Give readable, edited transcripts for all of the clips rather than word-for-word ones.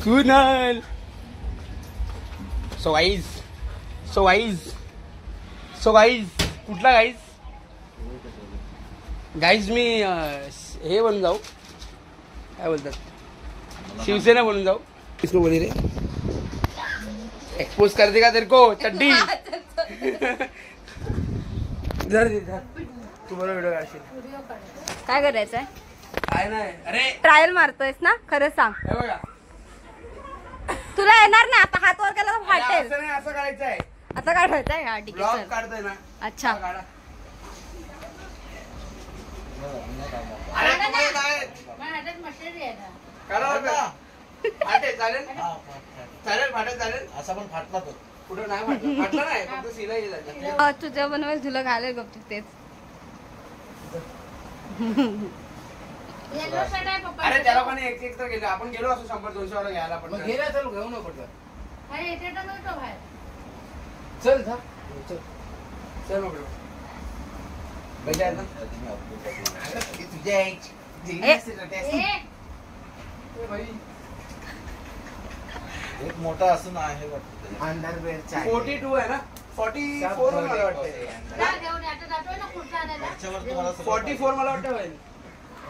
Kunal. So guys कुठला guys मी हे बनून जाऊ, काय बोलतात, शिवसेना बनून जाऊ. इसको बोली रे, एक्सपोज कर देगा तेरे को चड्डी. जर तू बरोबर व्हिडिओ काढशील. काय करायचंय? काय नाही, अरे ट्रायल मारतोयस ना, खरं सांग. हे बघा, तुला येणार नाही आता, हात वर केला तर फाटेल. असं नाही, असं काढायचंय. आता काढायचंय. हा ठीक ब्लॉग आहे. काढतोय ना. अच्छा. काढा. फाटेल चालेल, चालेल. असा पण फाटला तो. कुठं नाही फाटलं नाही, फक्त सिलाई झाली. तुझ्या बनवेल तुला घालेल गप्प तेच. अरे त्या लोकांनी एक तर गेलो, आपण गेलो असं 100-200 वाला घ्यायला. पण गेला चल, घेऊ नको पटकन. चल चल मग तुझ्या एक मोठा असून आहे वाटतं. अंडरवेअर 42 आहे ना, 44 मला वाटतं. 44 मला वाटतं होईल.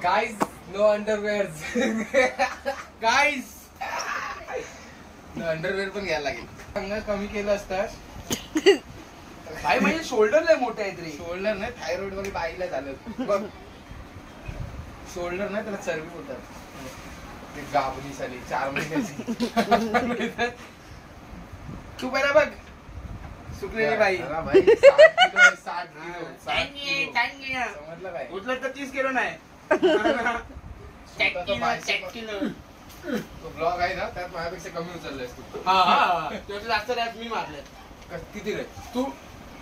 Guys no underwears. Guys underwear पण घ्यायला लागेल. अंग कमी केलं असतं. भाई म्हणजे शोल्डर लय मोठे आहेत रे. शोल्डर नाही, थायरॉइड वाली बाईला झालं बघ. शोल्डर नाही, त्याला चरबी होतात. ते गाबली साली 4 महिन्याची. तू पहिला बघ, सुकलेली बाई. 60 किलो. समजलं काय? उचलत तर 30 किलो नाही. तो ब्लॉग आहे ना, त्यात माझ्यापेक्षा कमी उचललायस तू. हा जास्त रॅप मी मारले. किती रे तू?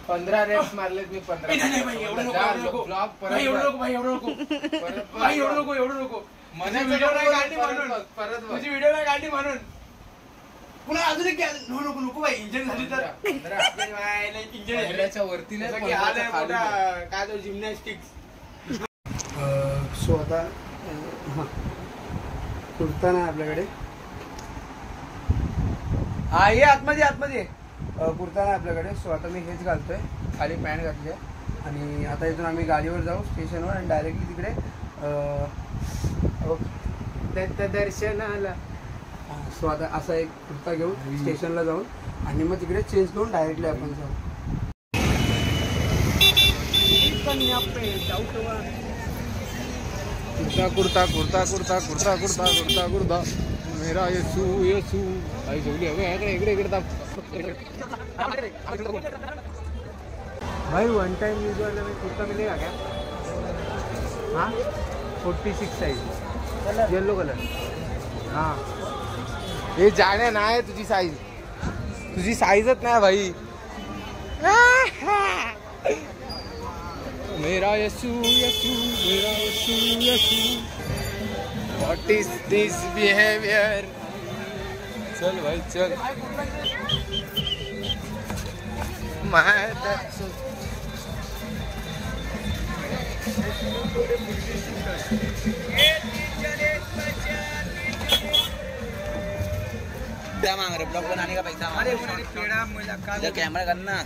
15 रेप्स मारलेत मी. 15. एवढं नको ब्लॉग परत माझी व्हिडिओ नाही काढली म्हणून, तुझी व्हिडिओ नाही काढली म्हणून पुन्हा अजून एक नको बाई. इंजन झाली तर इंजनच्या वरती नाही, काय तो जिम्नॅस्टिक्स. सो आता कुर्ता ना आपल्याकडे. हा ये आतमध्ये कुर्ता ना आपल्याकडे. सो आता मी हेच घालतोय, खाली पॅन्ट घातली आहे. आणि आता इथून आम्ही गाडीवर जाऊ स्टेशनवर आणि डायरेक्टली तिकडे दर्शनाला. सो आता असा एक कुर्ता घेऊन स्टेशनला जाऊन आणि मग तिकडे चेंज करून डायरेक्टली आपण जाऊ. कुर्ता मेरा येसू आई जेवली. इकडे भाई वन टाइम यूज वाला में कुर्ता मिलेगा क्या? हाँ 46 साइज येलो कलर. हाँ हे जाण्या नाही तुझी साईजच नाही भाई. मेरा यसू व्हाट इज दिस बिहेवियर. चल भाई चल. क्या मांग रहे? ब्लॉग बनाने का पैसा मांग रहे? कैमरा करना.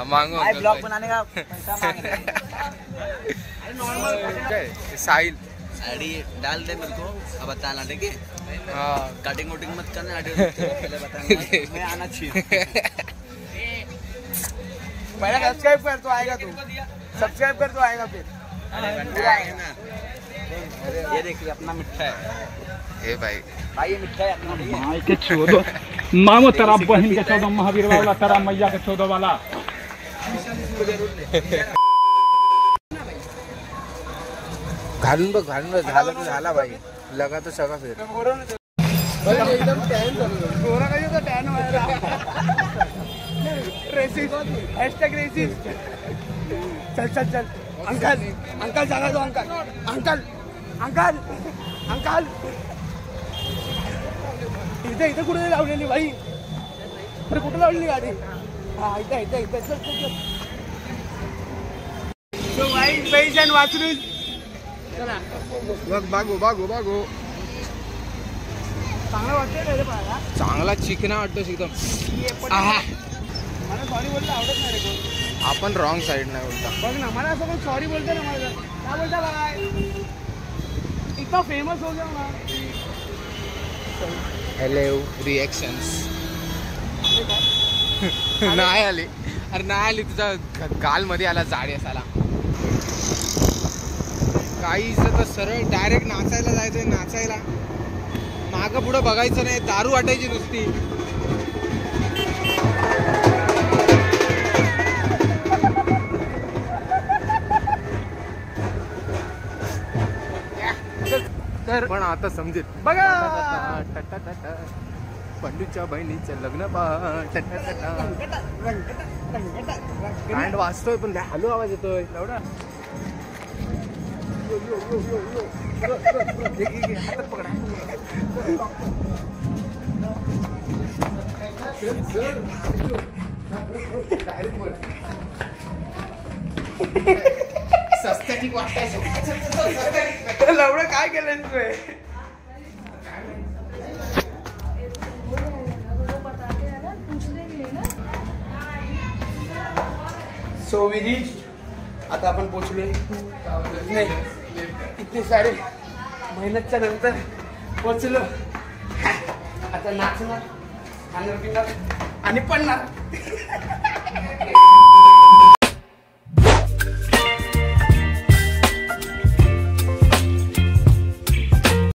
मांगो ब्लॉग बनाने का पैसा मांग रहे. साहिल आईडी डाल दे मेरे को, अब बताना ठीक है. कटिंग वटिंग मत करना, आईडी पहले बताना. मैं आना चाहिए. पहले सब्सक्राइब कर तो आएगा. तू सब्सक्राइब कर तो आएगा फिर. ये देखिए अपना मिठा है. ए भाई ये मिठा है अपना. माई के 14 मामो तेरा बहन के 14 महावीर वाला, तेरा मैया के 14 वाला. घालून बघ झालं तर झाला भाई. लगा तो सगळा फिर. एकदम टॅन गोरा का तो टॅन व्हायला. Racist hashtag racist. चल अंकल सांगा तो. अंकल इथे कुठे लावलेली बाई? अरे कुठे लावलेली गाडी? हा इथे चल. सो वाईट पेशंट वाचून बागो चांगला वाटतंय का रे पाहायला? चांगला चिकना वाटतो एकदम. ये पण आहा. मला सॉरी बोलता आवडत नाही रे कोण. आपण रॉंग साईड नाही बोलता. बघ ना मला असं पण सॉरी बोलतो ना मला काय बोलता बाय इतना फेमस हो गया ना. हॅलो रिॲक्शन्स नाही आली. अरे नाही आली. तुझा गाल मध्ये आला जाडी असाला. काहीच तर सरळ डायरेक्ट नाचायला जायचंय. नाचायला मागं पुढं बघायचं नाही. दारू वाटायची नुसती. तर पण आता समजेल बघा पंडूच्या बहिणीचं लग्न बँड वाजतोय पण हॅलो आवाज येतोय एवढा. हातात पकडा. सस्त्याची वाटायचं. लवडं काय केलं तू? So we reach. आता आपण पोचलोय. नाही इतने सारे मेहनतच्या नंतर पोचलो. आता नाचणार खाणार पिणार आणि पडणार.